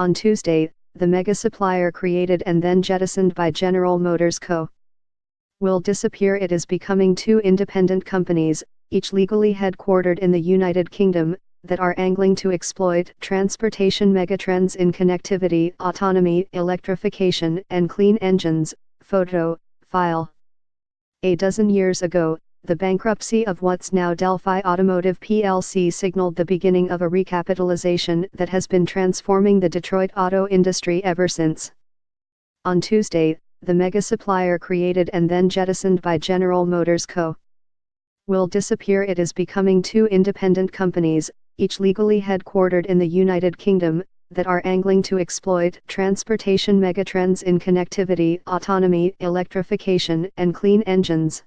On Tuesday, the mega supplier created and then jettisoned by General Motors Co. will disappear. It is becoming two independent companies, each legally headquartered in the United Kingdom, that are angling to exploit transportation megatrends in connectivity, autonomy, electrification, and clean engines. Photo, file. A dozen years ago, the bankruptcy of what's now Delphi Automotive plc signaled the beginning of a recapitalization that has been transforming the Detroit auto industry ever since. On Tuesday, the mega supplier created and then jettisoned by General Motors Co. will disappear. It is becoming two independent companies, each legally headquartered in the United Kingdom, that are angling to exploit transportation megatrends in connectivity, autonomy, electrification, and clean engines.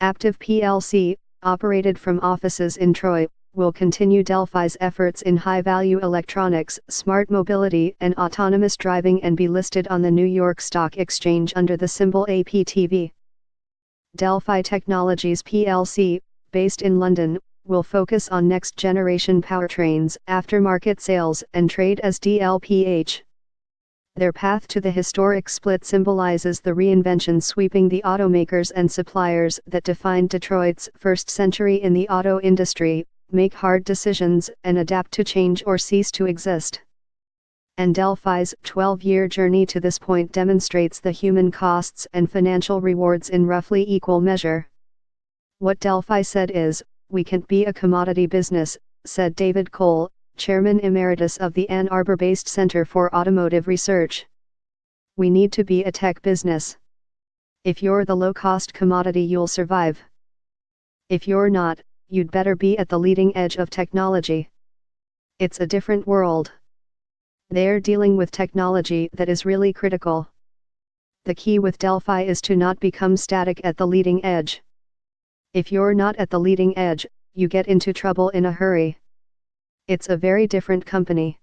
Aptiv plc, operated from offices in Troy, will continue Delphi's efforts in high-value electronics, smart mobility, and autonomous driving and be listed on the New York Stock Exchange under the symbol APTV. Delphi Technologies plc, based in London, will focus on next-generation powertrains, aftermarket sales, and trade as DLPH. Their path to the historic split symbolizes the reinvention sweeping the automakers and suppliers that defined Detroit's first century in the auto industry: make hard decisions and adapt to change or cease to exist. And Delphi's 12-year journey to this point demonstrates the human costs and financial rewards in roughly equal measure. What Delphi said is, "We can't be a commodity business," said David Cole, Chairman Emeritus of the Ann Arbor-based Center for Automotive Research. "We need to be a tech business. If you're the low-cost commodity, you'll survive. If you're not, you'd better be at the leading edge of technology. It's a different world. They're dealing with technology that is really critical. The key with Delphi is to not become static at the leading edge. If you're not at the leading edge, you get into trouble in a hurry. It's a very different company.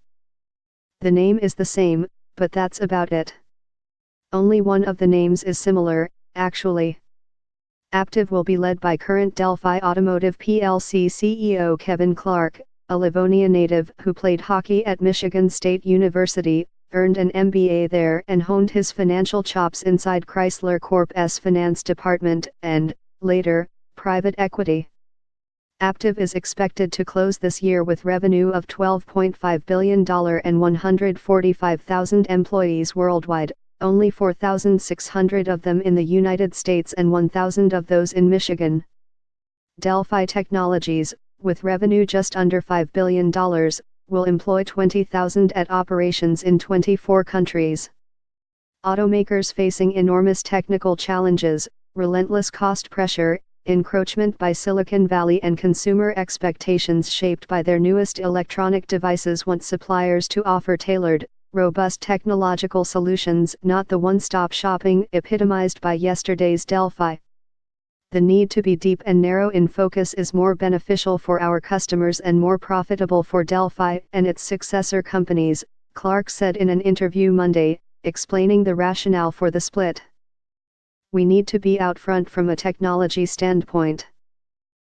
The name is the same, but that's about it. Only one of the names is similar, actually." Aptiv will be led by current Delphi Automotive plc CEO Kevin Clark, a Livonia native who played hockey at Michigan State University, earned an MBA there and honed his financial chops inside Chrysler Corp's finance department and, later, private equity. Aptiv is expected to close this year with revenue of $12.5 billion and 145,000 employees worldwide, only 4,600 of them in the United States and 1,000 of those in Michigan. Delphi Technologies, with revenue just under $5 billion, will employ 20,000 at operations in 24 countries. Automakers facing enormous technical challenges, relentless cost pressure, encroachment by Silicon Valley, and consumer expectations shaped by their newest electronic devices want suppliers to offer tailored, robust technological solutions, not the one-stop shopping epitomized by yesterday's Delphi. The need to be deep and narrow in focus is more beneficial for our customers and more profitable for Delphi and its successor companies, Clark said in an interview Monday, explaining the rationale for the split. "We need to be out front from a technology standpoint.